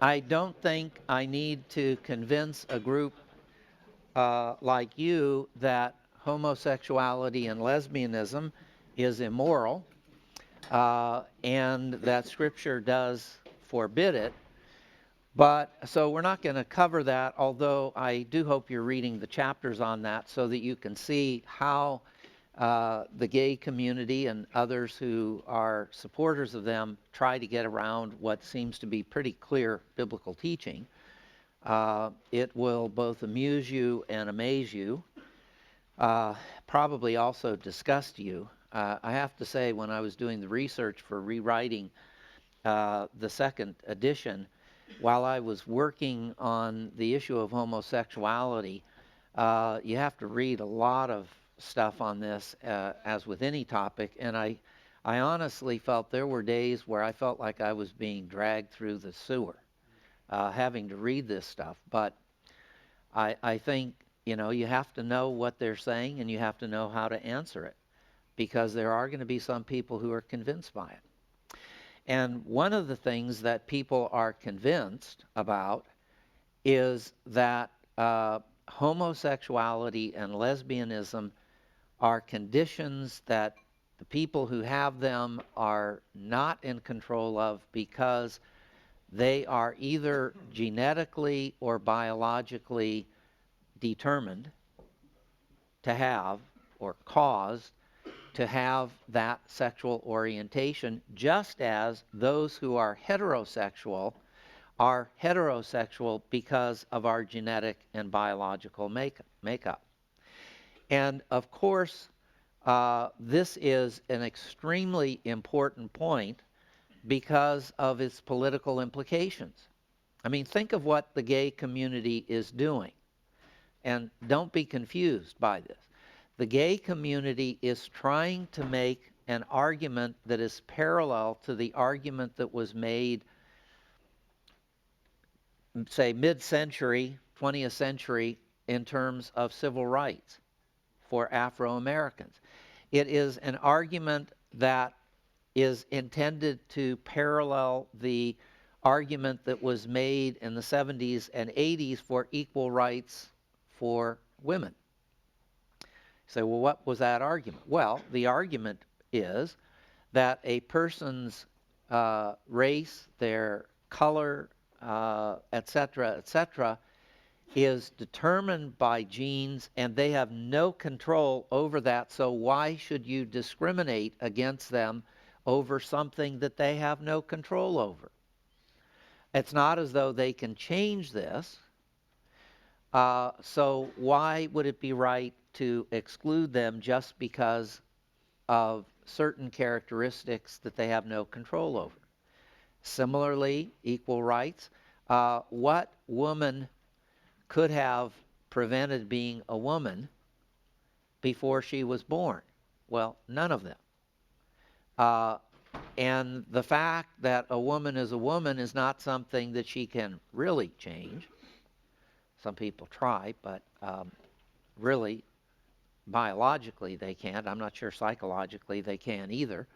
I don't think I need to convince a group like you that homosexuality and lesbianism is immoral and that Scripture does forbid it. But so we're not going to cover that, although I do hope you're reading the chapters on that so that you can see how the gay community and others who are supporters of them try to get around what seems to be pretty clear biblical teaching. It will both amuse you and amaze you, probably also disgust you. I have to say, when I was doing the research for rewriting the second edition, while I was working on the issue of homosexuality, you have to read a lot of stuff on this, as with any topic, and I honestly felt there were days where I felt like I was being dragged through the sewer, having to read this stuff. But I think, you have to know what they're saying and you have to know how to answer it, because there are going to be some people who are convinced by it. And one of the things that people are convinced about is that homosexuality and lesbianism are conditions that the people who have them are not in control of because they are either genetically or biologically determined to have or caused to have that sexual orientation, just as those who are heterosexual because of our genetic and biological makeup. And of course, this is an extremely important point because of its political implications. I mean, think of what the gay community is doing. And don't be confused by this. The gay community is trying to make an argument that is parallel to the argument that was made, say, mid-century, 20th century, in terms of civil rights for Afro-Americans. It is an argument that is intended to parallel the argument that was made in the 70s and 80s for equal rights for women. You say, well, what was that argument? Well, the argument is that a person's race, their color, etc., is determined by genes and they have no control over that, so why should you discriminate against them over something that they have no control over? It's not as though they can change this, so why would it be right to exclude them just because of certain characteristics that they have no control over? Similarly, equal rights. What woman could have prevented being a woman before she was born? Well, none of them. And the fact that a woman is not something that she can really change. Some people try, but really, biologically they can't. I'm not sure psychologically they can either.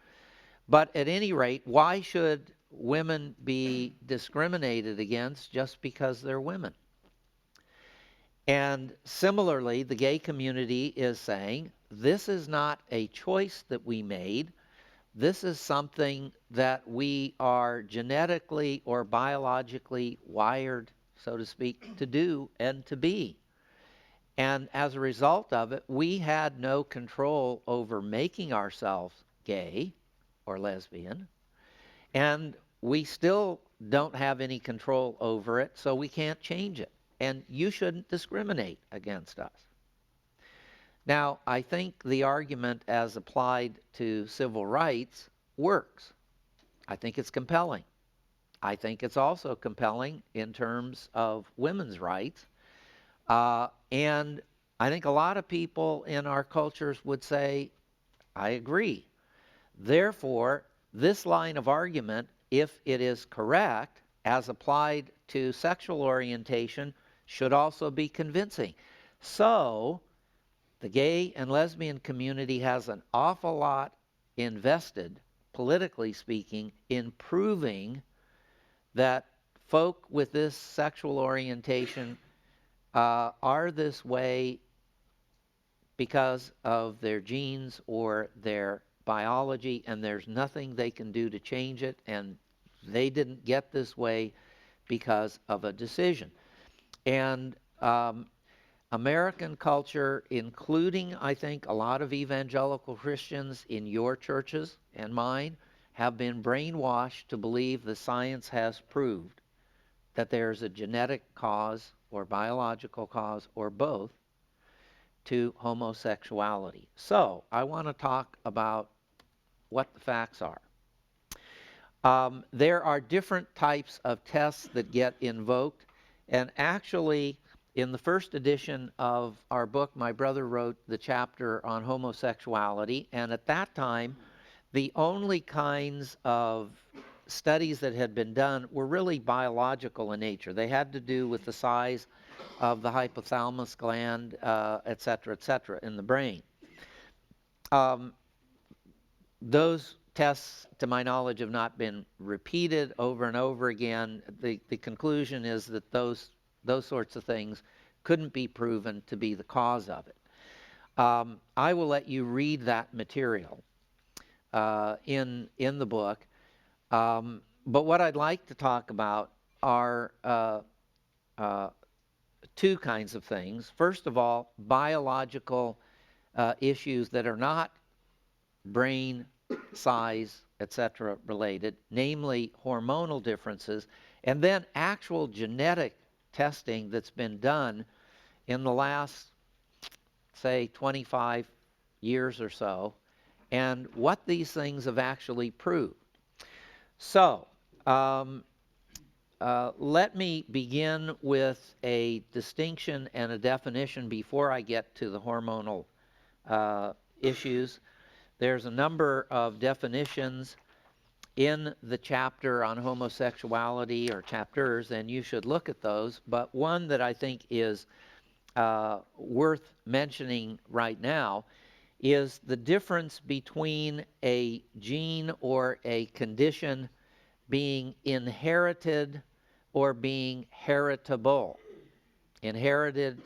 But at any rate, why should women be discriminated against just because they're women? And similarly, the gay community is saying, this is not a choice that we made. This is something that we are genetically or biologically wired, so to speak, to do and to be. And as a result of it, we had no control over making ourselves gay or lesbian, and we still don't have any control over it, so we can't change it. And you shouldn't discriminate against us. Now, I think the argument as applied to civil rights works. I think it's compelling. I think it's also compelling in terms of women's rights. And I think a lot of people in our cultures would say, I agree. Therefore, this line of argument, if it is correct, as applied to sexual orientation, should also be convincing. So, the gay and lesbian community has an awful lot invested, politically speaking, in proving that folk with this sexual orientation are this way because of their genes or their biology, and there's nothing they can do to change it, and they didn't get this way because of a decision. And American culture, including, I think, a lot of evangelical Christians in your churches and mine, have been brainwashed to believe the science has proved that there's a genetic cause or biological cause or both to homosexuality. So I want to talk about what the facts are. There are different types of tests that get invoked, and actually, in the first edition of our book, my brother wrote the chapter on homosexuality, and at that time, the only kinds of studies that had been done were really biological in nature. They had to do with the size of the hypothalamus gland, et cetera, in the brain. Those tests, to my knowledge, have not been repeated over and over again. The conclusion is that those sorts of things couldn't be proven to be the cause of it. I will let you read that material in the book. But what I'd like to talk about are two kinds of things. First of all, biological issues that are not brain size, etc. related, namely hormonal differences, and then actual genetic testing that's been done in the last, say, 25 years or so, and what these things have actually proved. So, let me begin with a distinction and a definition before I get to the hormonal issues. There's a number of definitions in the chapter on homosexuality, or chapters, and you should look at those. But one that I think is worth mentioning right now is the difference between a gene or a condition being inherited or being heritable. Inherited,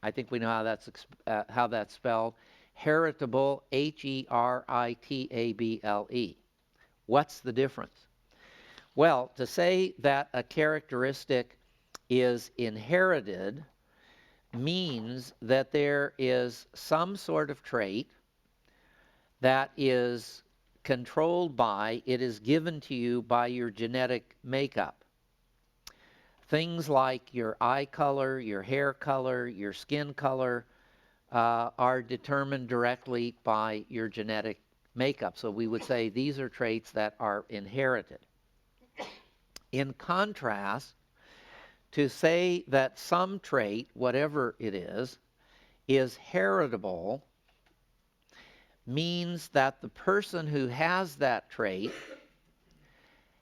I think we know how that's spelled. Heritable, Heritable. What's the difference? Well, to say that a characteristic is inherited means that there is some sort of trait that is controlled by, it is given to you by your genetic makeup. Things like your eye color, your hair color, your skin color are determined directly by your genetic makeup. So we would say these are traits that are inherited. In contrast, to say that some trait, whatever it is heritable means that the person who has that trait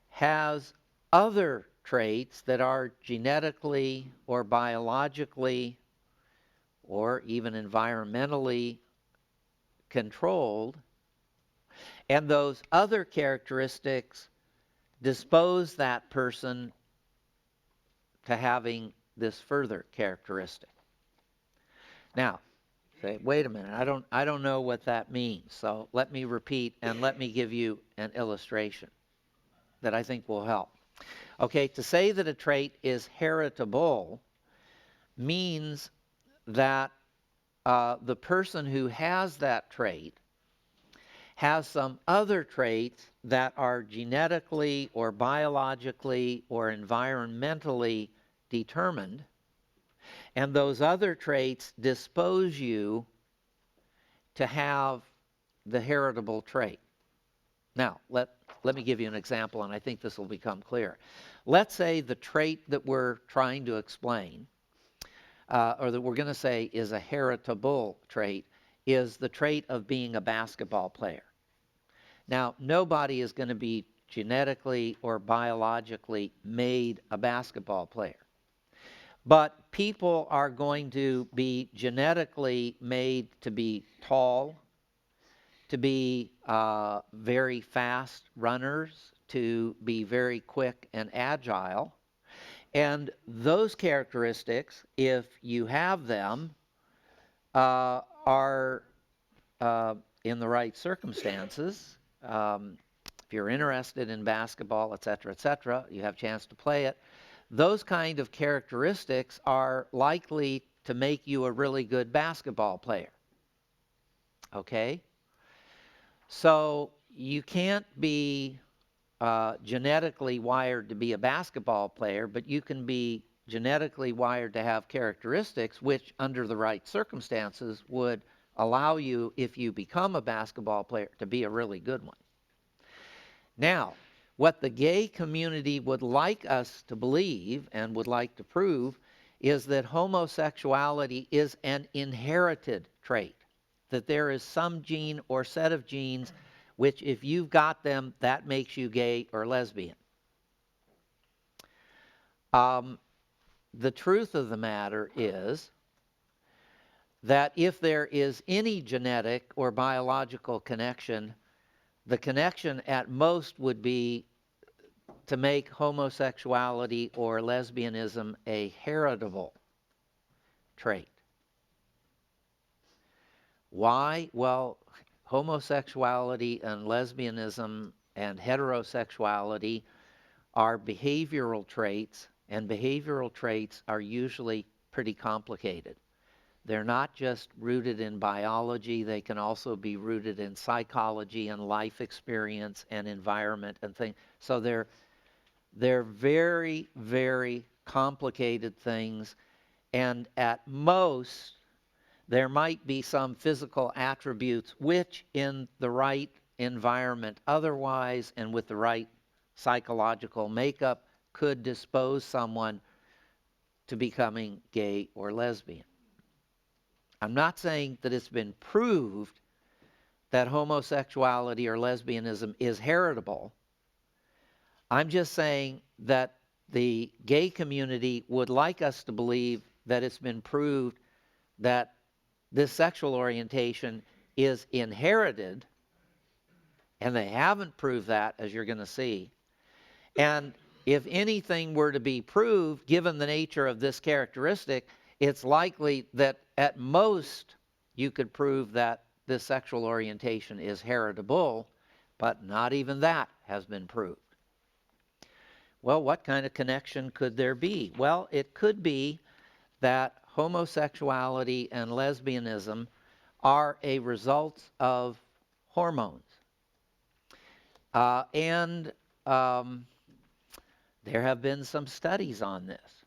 has other traits that are genetically or biologically or even environmentally controlled, and those other characteristics dispose that person to having this further characteristic. Now, say, wait a minute, I don't know what that means. So let me repeat and let me give you an illustration that I think will help. Okay, to say that a trait is heritable means that the person who has that trait has some other traits that are genetically or biologically or environmentally determined, and those other traits dispose you to have the heritable trait. Now, let me give you an example, and I think this will become clear. Let's say the trait that we're trying to explain, or that we're going to say is a heritable trait, is the trait of being a basketball player. Now, nobody is going to be genetically or biologically made a basketball player. But people are going to be genetically made to be tall, to be very fast runners, to be very quick and agile. And those characteristics, if you have them, are in the right circumstances. If you're interested in basketball, et cetera, you have a chance to play it. Those kind of characteristics are likely to make you a really good basketball player. Okay? So you can't be genetically wired to be a basketball player, but you can be genetically wired to have characteristics which, under the right circumstances, would allow you, if you become a basketball player, to be a really good one. Now, what the gay community would like us to believe and would like to prove is that homosexuality is an inherited trait, that there is some gene or set of genes which, if you've got them, that makes you gay or lesbian. The truth of the matter is that if there is any genetic or biological connection, the connection at most would be to make homosexuality or lesbianism a heritable trait. Why? Well, homosexuality and lesbianism and heterosexuality are behavioral traits, and behavioral traits are usually pretty complicated. They're not just rooted in biology, they can also be rooted in psychology and life experience and environment and things. So they're very, very complicated things, and at most there might be some physical attributes which, in the right environment otherwise and with the right psychological makeup, could dispose someone to becoming gay or lesbian. I'm not saying that it's been proved that homosexuality or lesbianism is heritable. I'm just saying that the gay community would like us to believe that it's been proved that this sexual orientation is inherited, and they haven't proved that, as you're going to see. And if anything were to be proved, given the nature of this characteristic, it's likely that at most you could prove that this sexual orientation is heritable, but not even that has been proved. Well, what kind of connection could there be? Well, it could be that homosexuality and lesbianism are a result of hormones. And there have been some studies on this.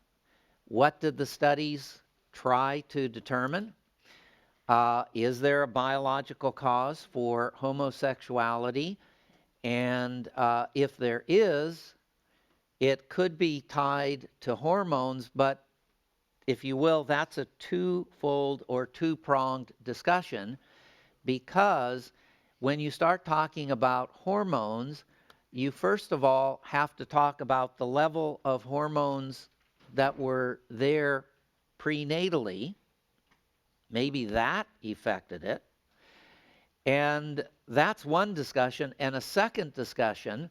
What did the studies try to determine? Is there a biological cause for homosexuality? And if there is, it could be tied to hormones, but if you will, that's a twofold or two-pronged discussion, because when you start talking about hormones, you first of all have to talk about the level of hormones that were there prenatally. Maybe that affected it. And that's one discussion. And a second discussion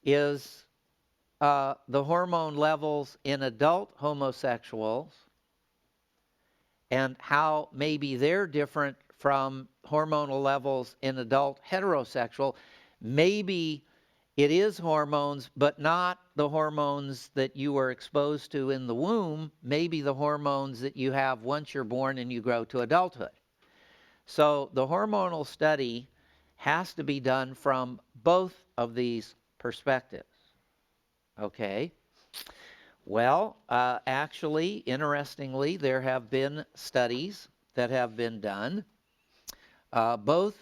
is the hormone levels in adult homosexuals and how maybe they're different from hormonal levels in adult heterosexual. Maybe it is hormones, but not the hormones that you were exposed to in the womb, maybe the hormones that you have once you're born and you grow to adulthood. So the hormonal study has to be done from both of these perspectives. Okay? Well, actually, interestingly, there have been studies that have been done, both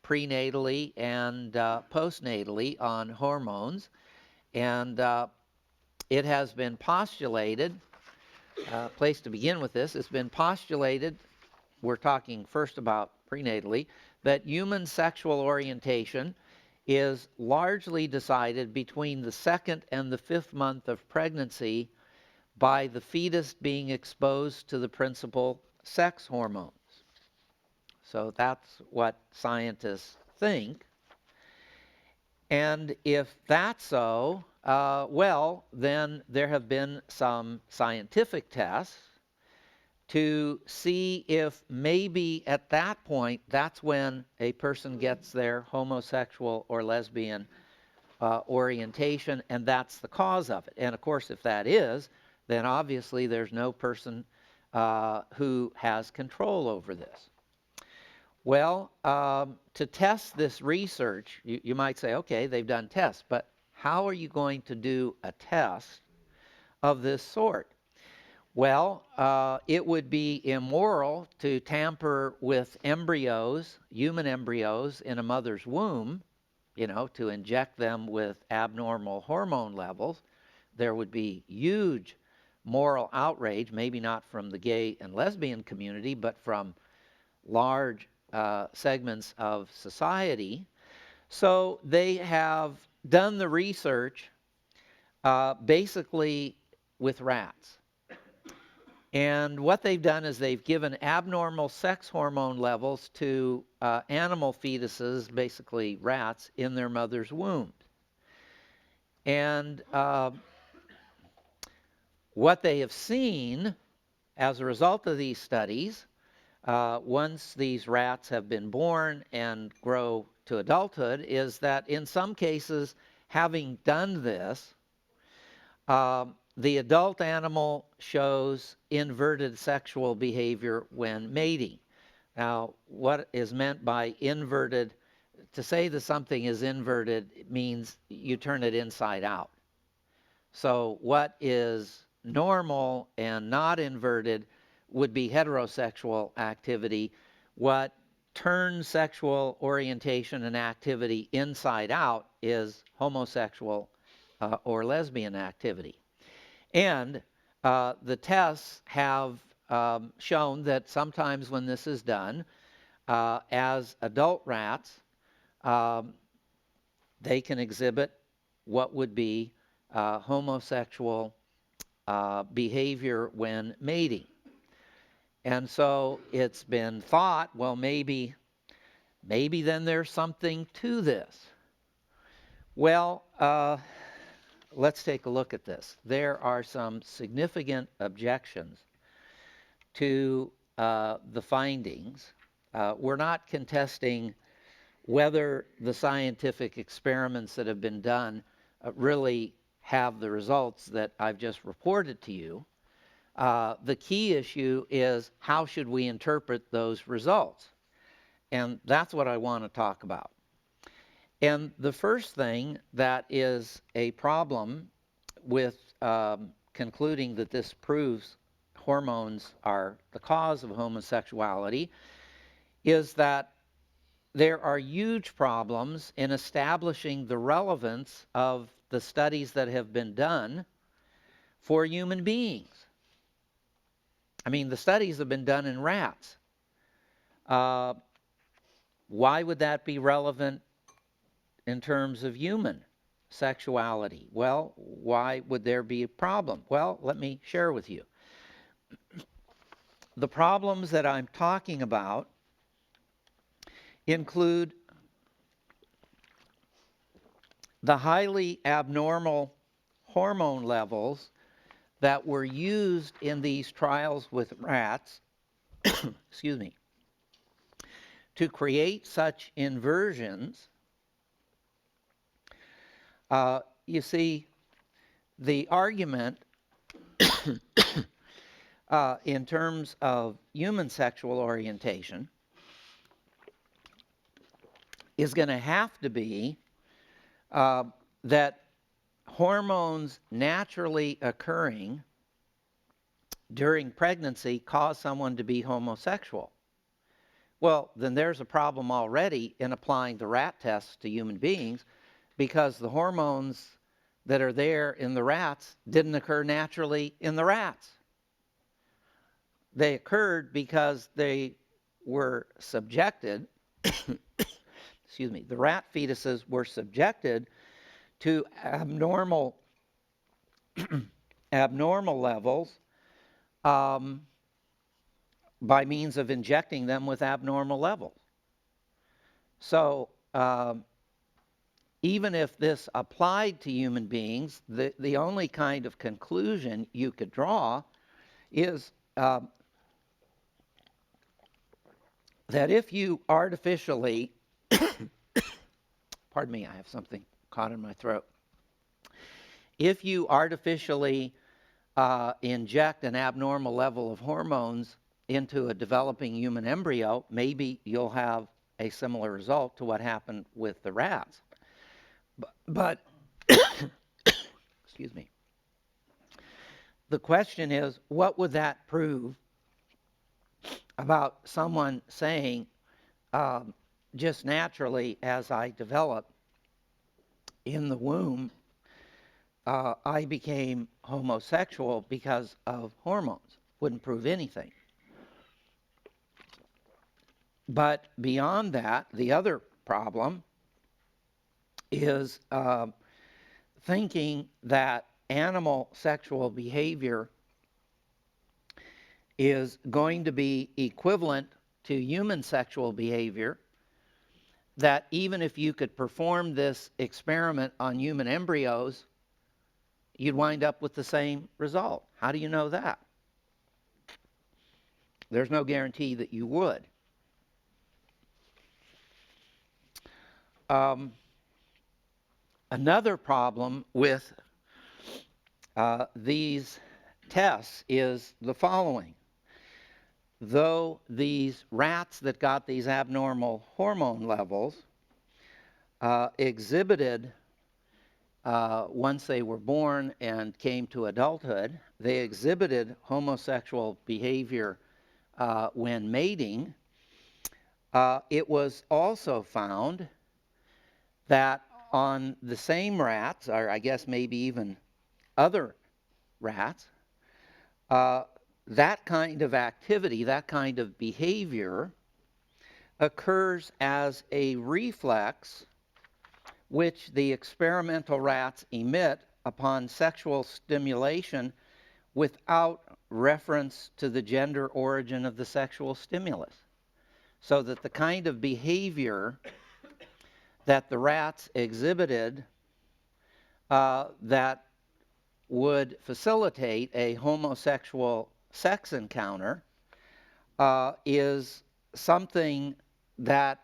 prenatally and postnatally, on hormones. And it has been postulated, place to begin with this, it's been postulated, we're talking first about prenatally, that human sexual orientation is largely decided between the 2nd and the 5th month of pregnancy by the fetus being exposed to the principal sex hormones. So that's what scientists think. And if that's so, well, then there have been some scientific tests to see if maybe at that point, that's when a person gets their homosexual or lesbian orientation, and that's the cause of it. And of course, if that is, then obviously there's no person who has control over this. Well, to test this research, you might say, okay, they've done tests, but how are you going to do a test of this sort? Well, it would be immoral to tamper with embryos, human embryos in a mother's womb, to inject them with abnormal hormone levels. There would be huge moral outrage, maybe not from the gay and lesbian community, but from large segments of society. So they have done the research basically with rats. And what they've done is they've given abnormal sex hormone levels to animal fetuses, basically rats, in their mother's womb. And what they have seen as a result of these studies, once these rats have been born and grow to adulthood, is that in some cases, having done this, the adult animal shows inverted sexual behavior when mating. Now, what is meant by inverted, to say that something is inverted, it means you turn it inside out. So what is normal and not inverted would be heterosexual activity. What turns sexual orientation and activity inside out is homosexual or lesbian activity. And the tests have shown that sometimes when this is done, as adult rats, they can exhibit what would be homosexual behavior when mating. And so it's been thought, well, maybe then there's something to this. Well, let's take a look at this. There are some significant objections to the findings. We're not contesting whether the scientific experiments that have been done really have the results that I've just reported to you. The key issue is how should we interpret those results? And that's what I want to talk about. And the first thing that is a problem with concluding that this proves hormones are the cause of homosexuality is that there are huge problems in establishing the relevance of the studies that have been done for human beings. I mean, the studies have been done in rats. Why would that be relevant in terms of human sexuality? Well, why would there be a problem? Well, let me share with you. The problems that I'm talking about include the highly abnormal hormone levels that were used in these trials with rats, excuse me, to create such inversions. You see, the argument in terms of human sexual orientation is going to have to be that hormones naturally occurring during pregnancy cause someone to be homosexual. Well, then there's a problem already in applying the rat tests to human beings, because the hormones that are there in the rats didn't occur naturally in the rats. They occurred because they were subjected, excuse me, the rat fetuses were subjected to abnormal levels by means of injecting them with abnormal levels. So even if this applied to human beings, the only kind of conclusion you could draw is that if you artificially, pardon me, I have something caught in my throat. If you artificially inject an abnormal level of hormones into a developing human embryo, maybe you'll have a similar result to what happened with the rats. But excuse me. The question is, what would that prove about someone saying, just naturally as I developed in the womb, I became homosexual because of hormones? Wouldn't prove anything. But beyond that, the other problem is thinking that animal sexual behavior is going to be equivalent to human sexual behavior, that even if you could perform this experiment on human embryos, you'd wind up with the same result. How do you know that? There's no guarantee that you would. Another problem with these tests is the following. Though these rats that got these abnormal hormone levels exhibited, once they were born and came to adulthood, they exhibited homosexual behavior when mating, it was also found that on the same rats, or I guess maybe even other rats, that kind of activity, that kind of behavior occurs as a reflex which the experimental rats emit upon sexual stimulation without reference to the gender origin of the sexual stimulus. So that the kind of behavior that the rats exhibited that would facilitate a homosexual sex encounter is something that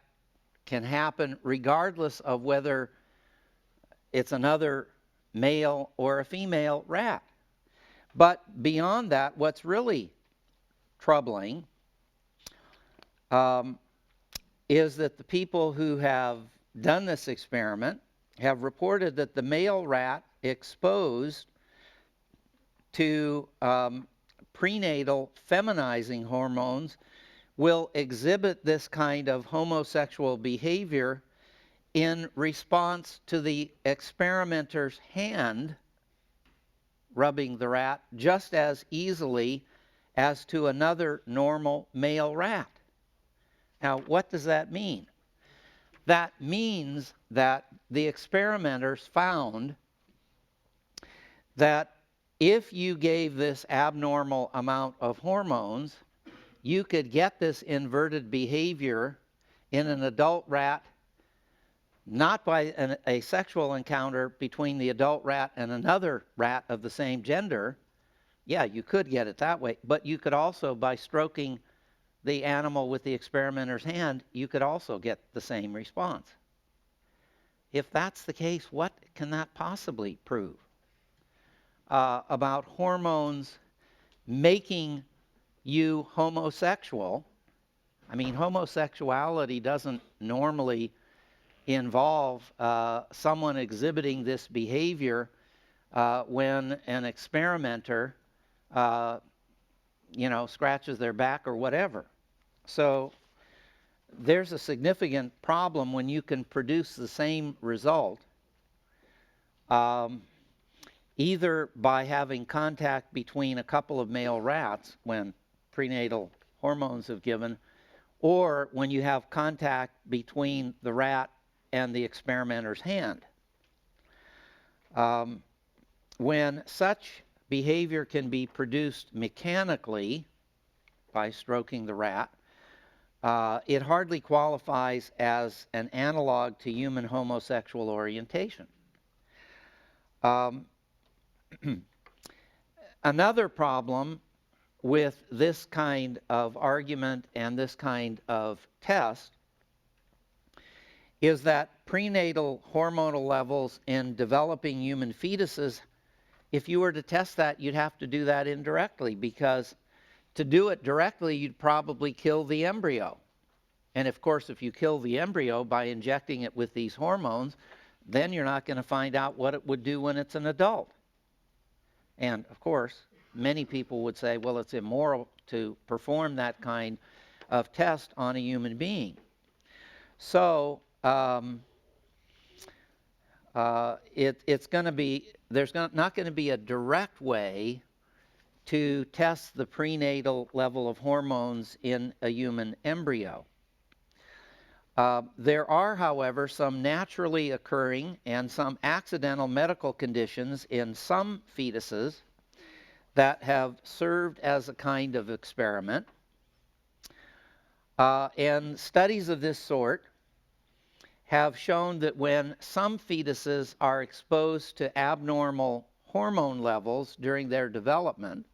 can happen regardless of whether it's another male or a female rat. But beyond that, what's really troubling is that the people who have done this experiment have reported that the male rat exposed to prenatal feminizing hormones will exhibit this kind of homosexual behavior in response to the experimenter's hand rubbing the rat just as easily as to another normal male rat. Now, what does that mean? That means that the experimenters found that if you gave this abnormal amount of hormones, you could get this inverted behavior in an adult rat, not by a sexual encounter between the adult rat and another rat of the same gender. Yeah, you could get it that way, but you could also, by stroking the animal with the experimenter's hand, you could also get the same response. If that's the case, what can that possibly prove about hormones making you homosexual? I mean, homosexuality doesn't normally involve someone exhibiting this behavior when an experimenter, scratches their back or whatever. So there's a significant problem when you can produce the same result either by having contact between a couple of male rats when prenatal hormones have given, or when you have contact between the rat and the experimenter's hand. When such behavior can be produced mechanically by stroking the rat, it hardly qualifies as an analog to human homosexual orientation. Um, Another problem with this kind of argument and this kind of test is that prenatal hormonal levels in developing human fetuses, if you were to test that, you'd have to do that indirectly, because to do it directly, you'd probably kill the embryo. And of course, if you kill the embryo by injecting it with these hormones, then you're not going to find out what it would do when it's an adult. And of course, many people would say, well, it's immoral to perform that kind of test on a human being. So it's going to be, there's not going to be a direct way to test the prenatal level of hormones in a human embryo. There are, however, some naturally occurring and some accidental medical conditions in some fetuses that have served as a kind of experiment. And studies of this sort have shown that when some fetuses are exposed to abnormal hormone levels during their development,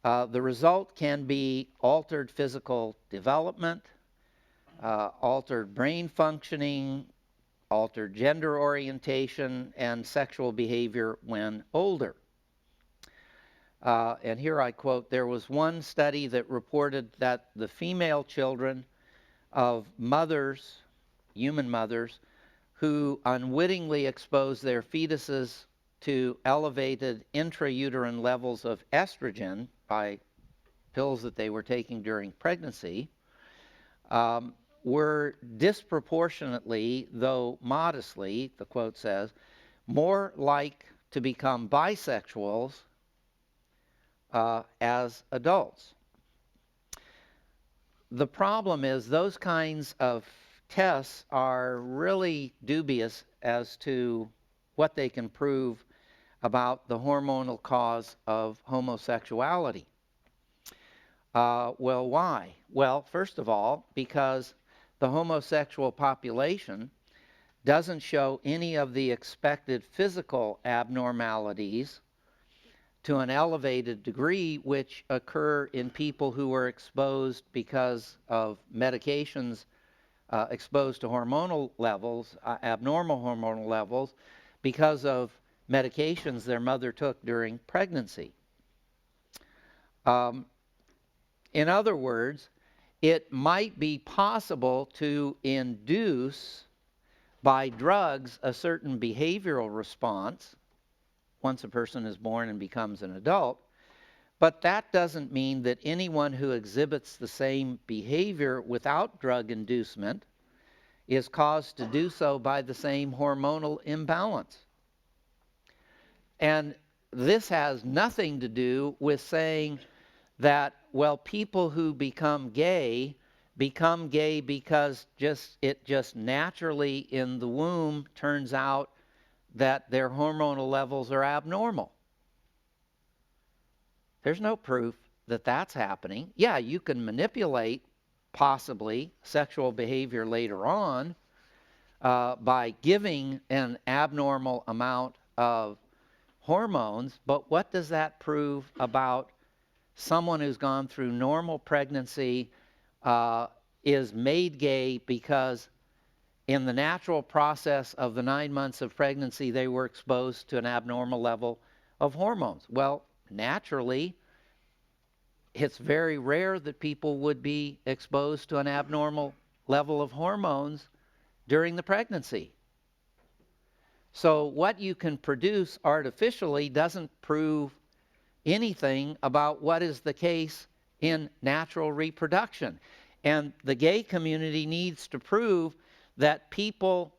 the result can be altered physical development, altered brain functioning, altered gender orientation, and sexual behavior when older. And here I quote, there was one study that reported that the female children of mothers, human mothers, who unwittingly exposed their fetuses to elevated intrauterine levels of estrogen by pills that they were taking during pregnancy, were disproportionately, though modestly, the quote says, more like to become bisexuals as adults. The problem is those kinds of tests are really dubious as to what they can prove about the hormonal cause of homosexuality. Well, why? Well, first of all, because the homosexual population doesn't show any of the expected physical abnormalities to an elevated degree which occur in people who are exposed because of medications exposed to hormonal levels, abnormal hormonal levels, because of medications their mother took during pregnancy. In other words, it might be possible to induce by drugs a certain behavioral response once a person is born and becomes an adult, but that doesn't mean that anyone who exhibits the same behavior without drug inducement is caused to do so by the same hormonal imbalance. And this has nothing to do with saying that, well, people who become gay because it just naturally in the womb turns out that their hormonal levels are abnormal. There's no proof that that's happening. Yeah, you can manipulate possibly sexual behavior later on by giving an abnormal amount of hormones, but what does that prove about someone who's gone through normal pregnancy, is made gay because in the natural process of the 9 months of pregnancy they were exposed to an abnormal level of hormones? Well, naturally, it's very rare that people would be exposed to an abnormal level of hormones during the pregnancy. So what you can produce artificially doesn't prove anything about what is the case in natural reproduction. And the gay community needs to prove that people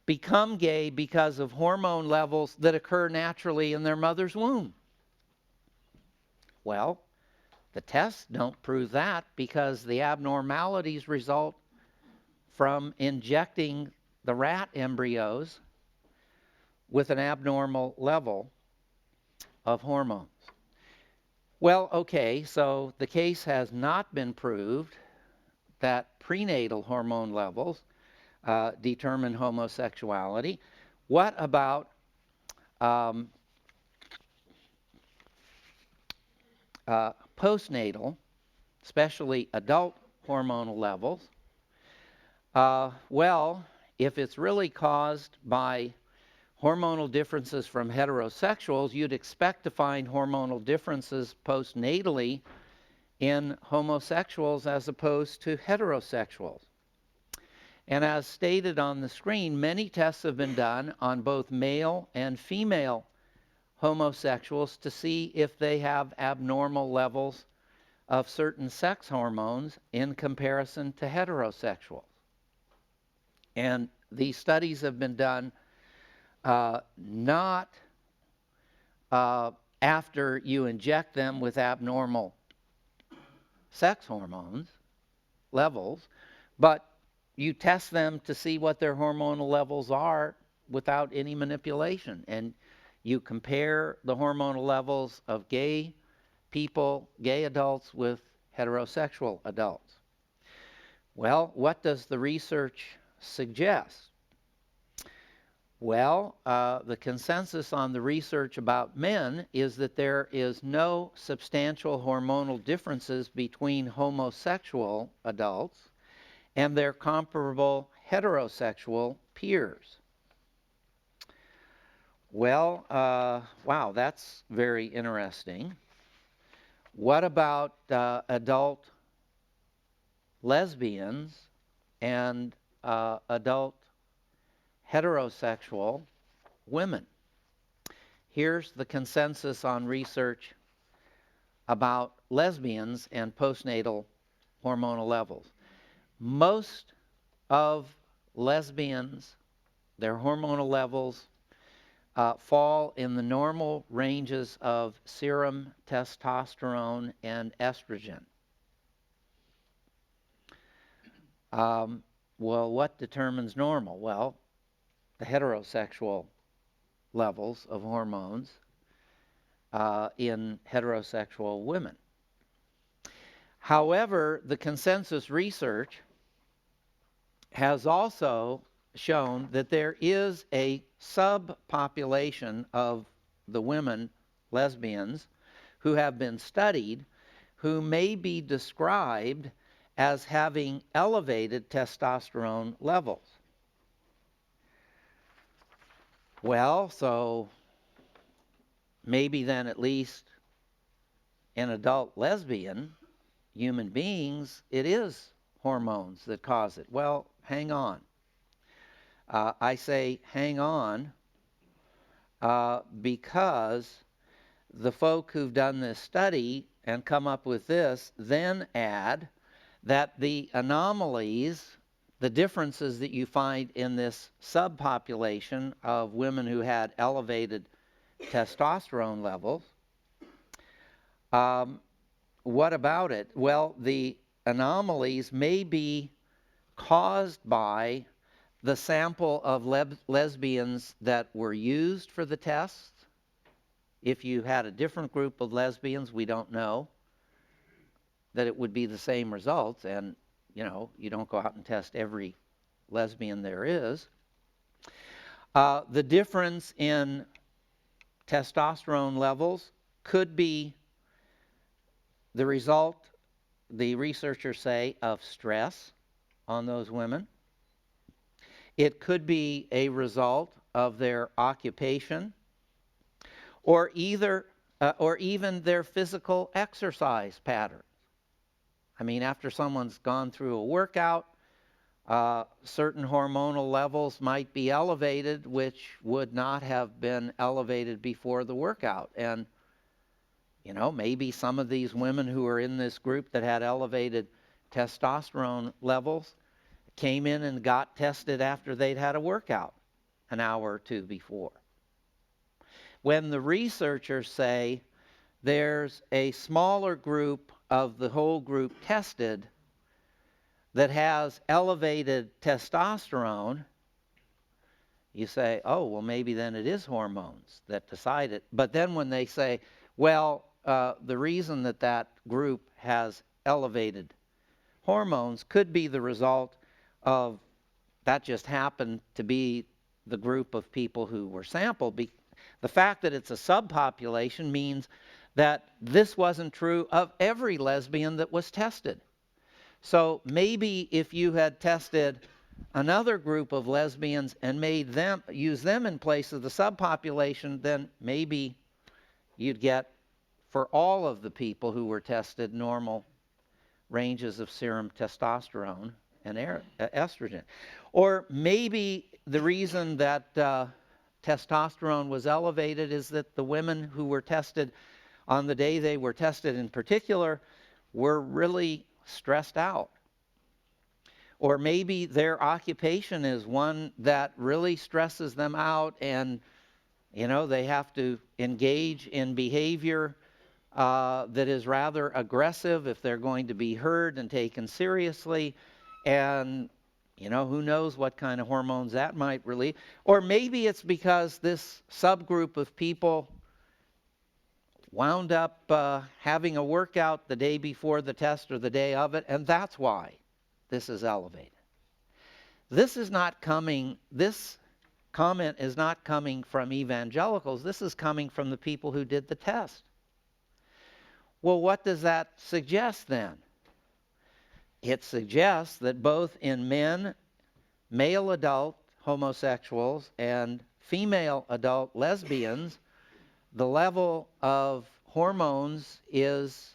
become gay because of hormone levels that occur naturally in their mother's womb. Well, the tests don't prove that because the abnormalities result from injecting the rat embryos with an abnormal level of hormones. Well, okay, so the case has not been proved that prenatal hormone levels determine homosexuality. What about um, postnatal, especially adult hormonal levels? Well, if it's really caused by hormonal differences from heterosexuals, you'd expect to find hormonal differences postnatally in homosexuals as opposed to heterosexuals. And as stated on the screen, many tests have been done on both male and female homosexuals to see if they have abnormal levels of certain sex hormones in comparison to heterosexuals. And these studies have been done not after you inject them with abnormal sex hormones levels, but you test them to see what their hormonal levels are without any manipulation. And you compare the hormonal levels of gay people, gay adults, with heterosexual adults. Well, what does the research suggest? Well, the consensus on the research about men is that there is no substantial hormonal differences between homosexual adults and their comparable heterosexual peers. Well, wow, that's very interesting. What about adult lesbians and adult heterosexual women? Here's the consensus on research about lesbians and postnatal hormonal levels. Most of lesbians, their hormonal levels fall in the normal ranges of serum testosterone and estrogen. Well, what determines normal? Well, the heterosexual levels of hormones in heterosexual women. However, the consensus research has also shown that there is a subpopulation of the women, lesbians, who have been studied, who may be described as having elevated testosterone levels. Well, so maybe then at least in adult lesbian human beings, it is hormones that cause it. Well, hang on. I say hang on because the folk who've done this study and come up with this then add that the anomalies, the differences that you find in this subpopulation of women who had elevated testosterone levels, what about it? Well, the anomalies may be caused by the sample of lesbians that were used for the test. If you had a different group of lesbians, we don't know that it would be the same results. And, you know, you don't go out and test every lesbian there is. The difference in testosterone levels could be the result, the researchers say, of stress on those women. It could be a result of their occupation or even their physical exercise patterns. I mean, after someone's gone through a workout, certain hormonal levels might be elevated, which would not have been elevated before the workout. And, you know, maybe some of these women who are in this group that had elevated testosterone levels came in and got tested after they'd had a workout an hour or two before. When the researchers say there's a smaller group of the whole group tested that has elevated testosterone, you say, oh, well, maybe then it is hormones that decide it. But then when they say, well, the reason that that group has elevated hormones could be the result of that just happened to be the group of people who were sampled. The fact that it's a subpopulation means that this wasn't true of every lesbian that was tested. So maybe if you had tested another group of lesbians and use them in place of the subpopulation, then maybe you'd get, for all of the people who were tested, normal ranges of serum testosterone and estrogen. Or maybe the reason that testosterone was elevated is that the women who were tested on the day they were tested in particular were really stressed out. Or maybe their occupation is one that really stresses them out, and they have to engage in behavior that is rather aggressive if they're going to be heard and taken seriously. And who knows what kind of hormones that might release. Or maybe it's because this subgroup of people wound up having a workout the day before the test or the day of it, and that's why this is elevated. This comment is not coming from evangelicals. This is coming from the people who did the test. Well, what does that suggest then? It suggests that both in men, male adult homosexuals, and female adult lesbians, the level of hormones is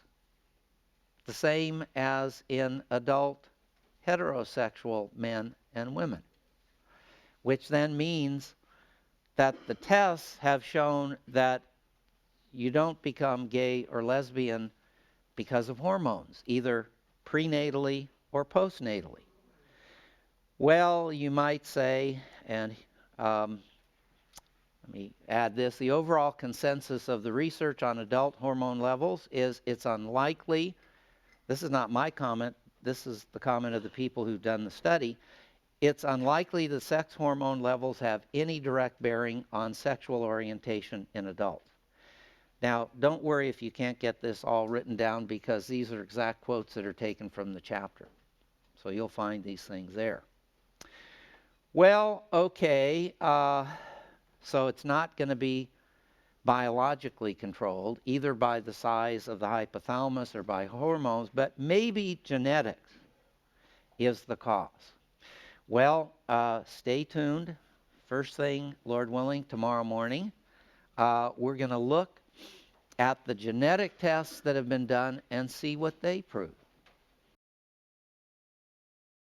the same as in adult heterosexual men and women, which then means that the tests have shown that you don't become gay or lesbian because of hormones, either prenatally or postnatally. Well, you might say, and let me add this, the overall consensus of the research on adult hormone levels is it's unlikely, this is not my comment, this is the comment of the people who've done the study, it's unlikely the sex hormone levels have any direct bearing on sexual orientation in adults. Now, don't worry if you can't get this all written down, because these are exact quotes that are taken from the chapter. So you'll find these things there. Well, okay, so it's not going to be biologically controlled, either by the size of the hypothalamus or by hormones, but maybe genetics is the cause. Well, stay tuned. First thing, Lord willing, tomorrow morning, we're going to look at the genetic tests that have been done and see what they prove.